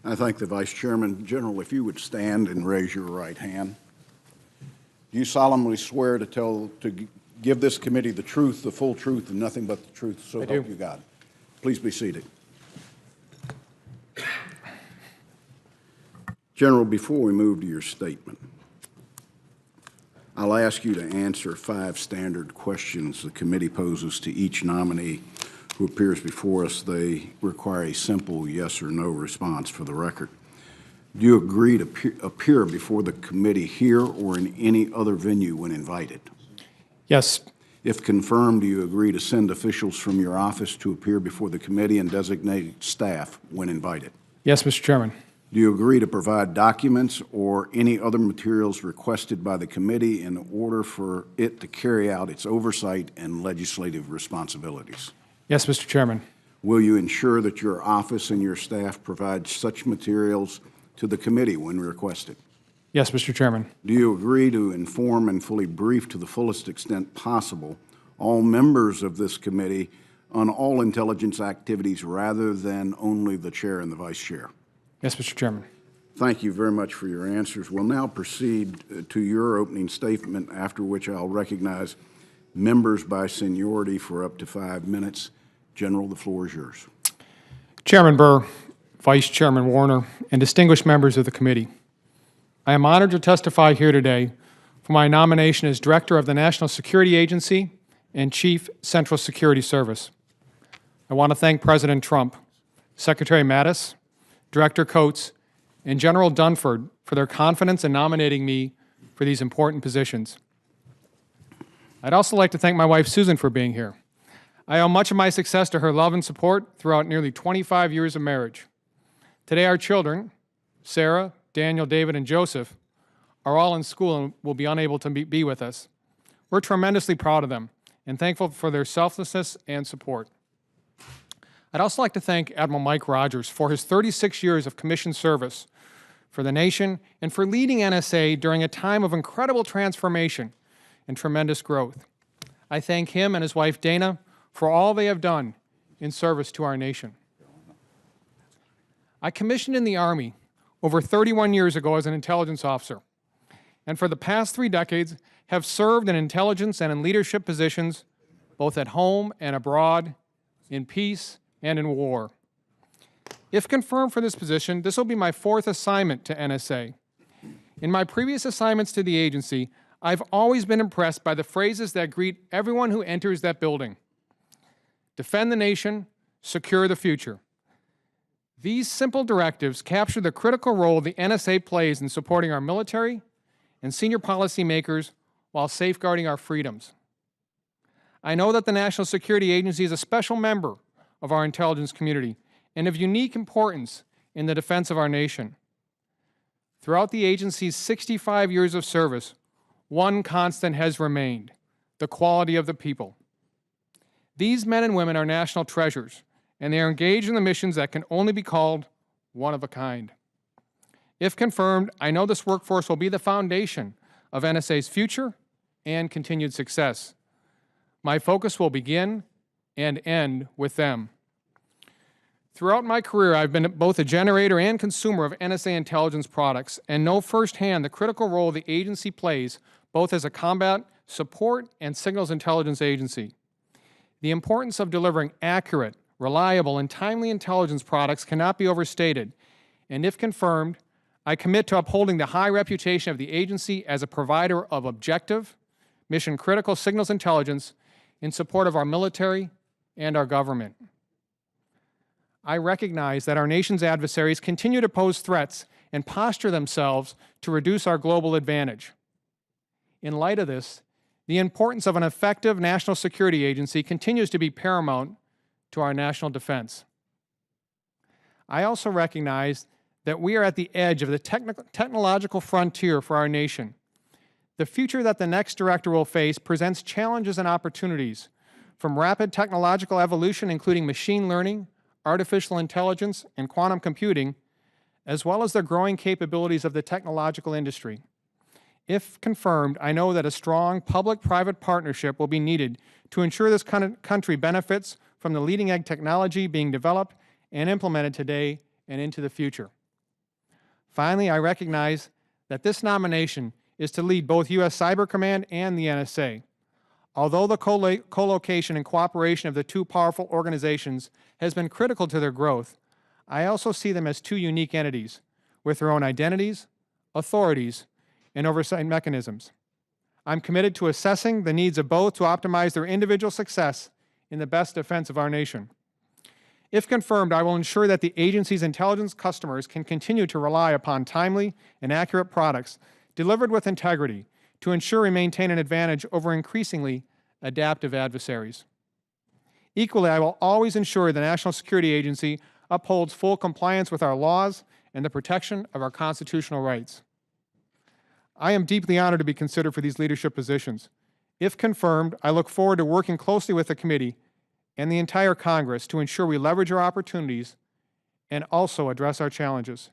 I thank the Vice Chairman. General, if you would stand and raise your right hand. Do you solemnly swear to give this committee the truth, the full truth, and nothing but the truth, so help you God? Please be seated. General, before we move to your statement, I'll ask you to answer 5 standard questions the committee poses to each nominee who appears before us. They require a simple yes or no response for the record. Do you agree to appear before the committee here or in any other venue when invited? Yes. If confirmed, do you agree to send officials from your office to appear before the committee and designated staff when invited? Yes, Mr. Chairman. Do you agree to provide documents or any other materials requested by the committee in order for it to carry out its oversight and legislative responsibilities? Yes, Mr. Chairman. Will you ensure that your office and your staff provide such materials to the committee when requested? Yes, Mr. Chairman. Do you agree to inform and fully brief to the fullest extent possible all members of this committee on all intelligence activities rather than only the chair and the vice chair? Yes, Mr. Chairman. Thank you very much for your answers. We'll now proceed to your opening statement, after which I'll recognize members by seniority for up to 5 minutes. General, the floor is yours. Chairman Burr, Vice Chairman Warner, and distinguished members of the committee, I am honored to testify here today for my nomination as Director of the National Security Agency and Chief Central Security Service. I want to thank President Trump, Secretary Mattis, Director Coates, and General Dunford for their confidence in nominating me for these important positions. I'd also like to thank my wife, Susan, for being here. I owe much of my success to her love and support throughout nearly 25 years of marriage. Today, our children, Sarah, Daniel, David, and Joseph, are all in school and will be unable to be with us. We're tremendously proud of them and thankful for their selflessness and support. I'd also like to thank Admiral Mike Rogers for his 36 years of commissioned service for the nation and for leading NSA during a time of incredible transformation and tremendous growth. I thank him and his wife Dana for all they have done in service to our nation. I commissioned in the Army over 31 years ago as an intelligence officer, and for the past 3 decades have served in intelligence and in leadership positions both at home and abroad, in peace and in war. If confirmed for this position, this will be my 4th assignment to NSA. In my previous assignments to the agency, I've always been impressed by the phrases that greet everyone who enters that building. Defend the nation, secure the future. These simple directives capture the critical role the NSA plays in supporting our military and senior policymakers while safeguarding our freedoms. I know that the National Security Agency is a special member of our intelligence community and of unique importance in the defense of our nation. Throughout the agency's 65 years of service, one constant has remained: the quality of the people. These men and women are national treasures, and they are engaged in the missions that can only be called one of a kind. If confirmed, I know this workforce will be the foundation of NSA's future and continued success. My focus will begin and end with them. Throughout my career, I've been both a generator and consumer of NSA intelligence products and know firsthand the critical role the agency plays both as a combat, support, and signals intelligence agency. The importance of delivering accurate, reliable, and timely intelligence products cannot be overstated, and if confirmed, I commit to upholding the high reputation of the agency as a provider of objective, mission-critical signals intelligence in support of our military and our government. I recognize that our nation's adversaries continue to pose threats and posture themselves to reduce our global advantage. In light of this, the importance of an effective national security agency continues to be paramount to our national defense. I also recognize that we are at the edge of the technological frontier for our nation. The future that the next director will face presents challenges and opportunities, from rapid technological evolution, including machine learning, artificial intelligence, and quantum computing, as well as the growing capabilities of the technological industry. If confirmed, I know that a strong public-private partnership will be needed to ensure this country benefits from the leading-edge technology being developed and implemented today and into the future. Finally, I recognize that this nomination is to lead both U.S. Cyber Command and the NSA. Although the co-location and cooperation of the two powerful organizations has been critical to their growth, I also see them as two unique entities with their own identities, authorities, and oversight mechanisms. I'm committed to assessing the needs of both to optimize their individual success in the best defense of our nation. If confirmed, I will ensure that the agency's intelligence customers can continue to rely upon timely and accurate products delivered with integrity to ensure we maintain an advantage over increasingly adaptive adversaries. Equally, I will always ensure the National Security Agency upholds full compliance with our laws and the protection of our constitutional rights. I am deeply honored to be considered for these leadership positions. If confirmed, I look forward to working closely with the committee and the entire Congress to ensure we leverage our opportunities and also address our challenges.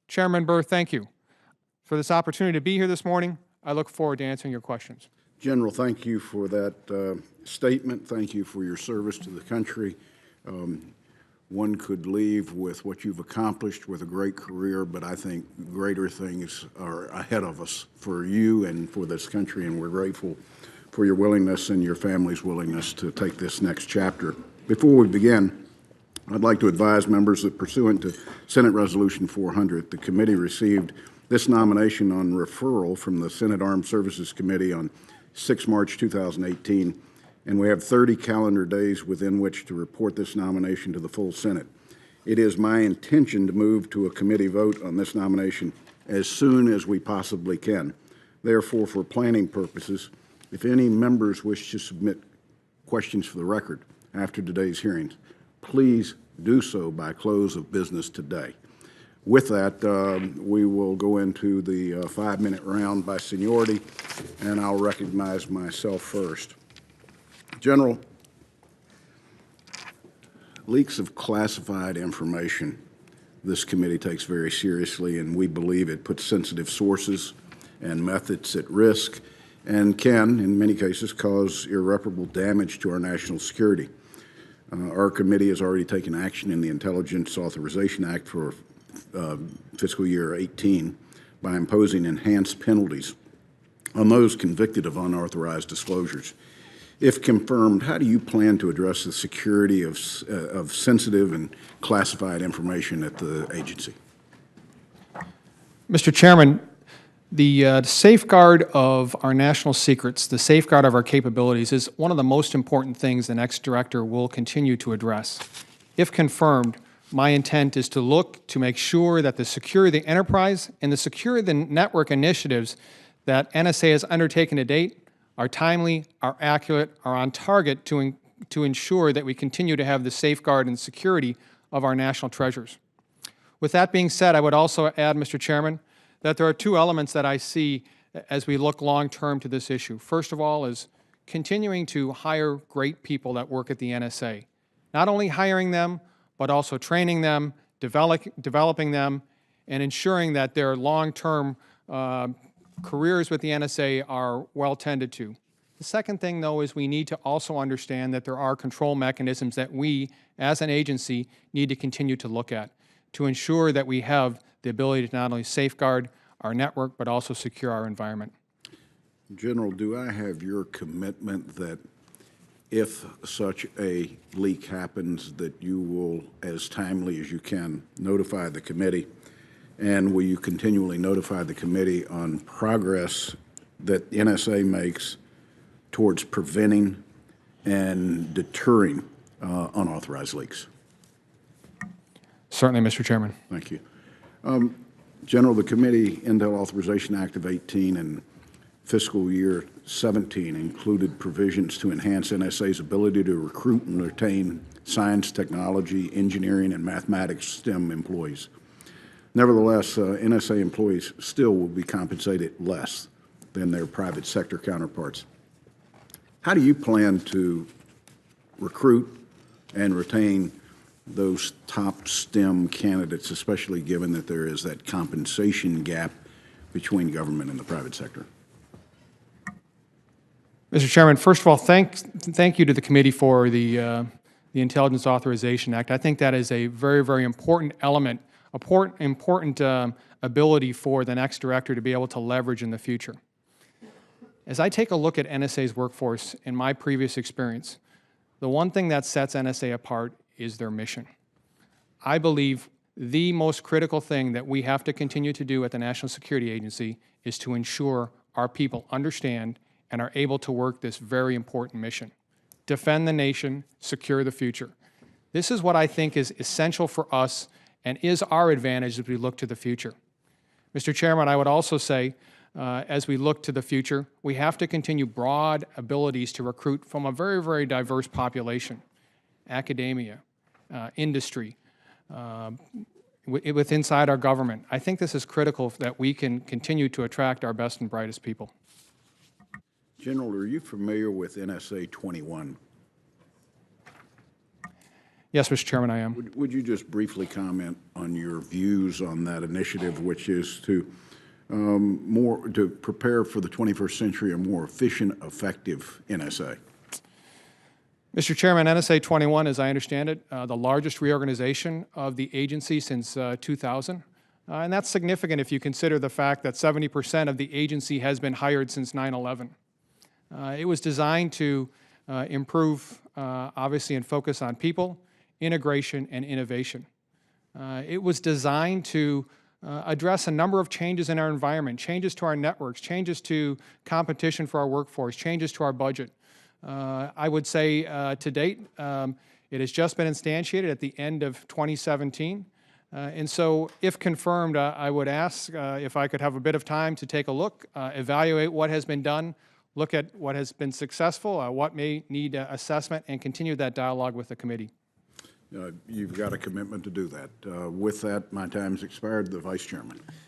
Chairman Burr, thank you for this opportunity to be here this morning. I look forward to answering your questions. General, thank you for that statement. Thank you for your service to the country. One could leave with what you've accomplished with a great career, but I think greater things are ahead of us for you and for this country, and we're grateful for your willingness and your family's willingness to take this next chapter. Before we begin, I'd like to advise members that pursuant to Senate Resolution 400, the committee received this nomination on referral from the Senate Armed Services Committee on 6 March 2018, and we have 30 calendar days within which to report this nomination to the full Senate. It is my intention to move to a committee vote on this nomination as soon as we possibly can. Therefore, for planning purposes, if any members wish to submit questions for the record after today's hearings, please do so by close of business today. With that, we will go into the 5-minute round by seniority, and I'll recognize myself first. General, leaks of classified information this committee takes very seriously, and we believe it puts sensitive sources and methods at risk and can, in many cases, cause irreparable damage to our national security. Our committee has already taken action in the Intelligence Authorization Act for fiscal year 18 by imposing enhanced penalties on those convicted of unauthorized disclosures. If confirmed, how do you plan to address the security of sensitive and classified information at the agency? Mr. Chairman, the safeguard of our national secrets, the safeguard of our capabilities, is one of the most important things the next director will continue to address. If confirmed, my intent is to look to make sure that the security of the enterprise and the security of the network initiatives that NSA has undertaken to date are timely, are accurate, are on target to ensure that we continue to have the safeguard and security of our national treasures. With that being said, I would also add, Mr. Chairman, that there are two elements that I see as we look long-term to this issue. First of all is continuing to hire great people that work at the NSA. Not only hiring them, but also training them, developing them, and ensuring that their long-term careers with the NSA are well tended to. The second thing, though, is we need to also understand that there are control mechanisms that we, as an agency, need to continue to look at to ensure that we have the ability to not only safeguard our network, but also secure our environment. General, do I have your commitment that if such a leak happens, that you will, as timely as you can, notify the committee? And will you continually notify the committee on progress that the NSA makes towards preventing and deterring unauthorized leaks? Certainly, Mr. Chairman. Thank you. General, the Committee Intel Authorization Act of 18 and fiscal year 17 included provisions to enhance NSA's ability to recruit and retain science, technology, engineering, and mathematics STEM employees. Nevertheless, NSA employees still will be compensated less than their private sector counterparts. How do you plan to recruit and retain those top STEM candidates, especially given that there is that compensation gap between government and the private sector? Mr. Chairman, first of all, thank you to the committee for the Intelligence Authorization Act. I think that is a very, very important element important ability for the next director to be able to leverage in the future. As I take a look at NSA's workforce in my previous experience, the one thing that sets NSA apart is their mission. I believe the most critical thing that we have to continue to do at the National Security Agency is to ensure our people understand and are able to work this very important mission. Defend the nation, secure the future. This is what I think is essential for us and is our advantage as we look to the future. Mr. Chairman, I would also say, as we look to the future, we have to continue broad abilities to recruit from a very, very diverse population, academia, industry, inside our government. I think this is critical that we can continue to attract our best and brightest people. General, are you familiar with NSA 21? Yes, Mr. Chairman, I am. Would you just briefly comment on your views on that initiative, which is to prepare for the 21st century a more efficient, effective NSA? Mr. Chairman, NSA 21, as I understand it, the largest reorganization of the agency since 2000. And that's significant if you consider the fact that 70% of the agency has been hired since 9/11. It was designed to improve, obviously, and focus on people, integration, and innovation. It was designed to address a number of changes in our environment, changes to our networks, changes to competition for our workforce, changes to our budget. I would say to date, it has just been instantiated at the end of 2017. And so if confirmed, I would ask if I could have a bit of time to take a look, evaluate what has been done, look at what has been successful, what may need assessment, and continue that dialogue with the committee. You've got a commitment to do that. With that, my time's expired. The Vice Chairman.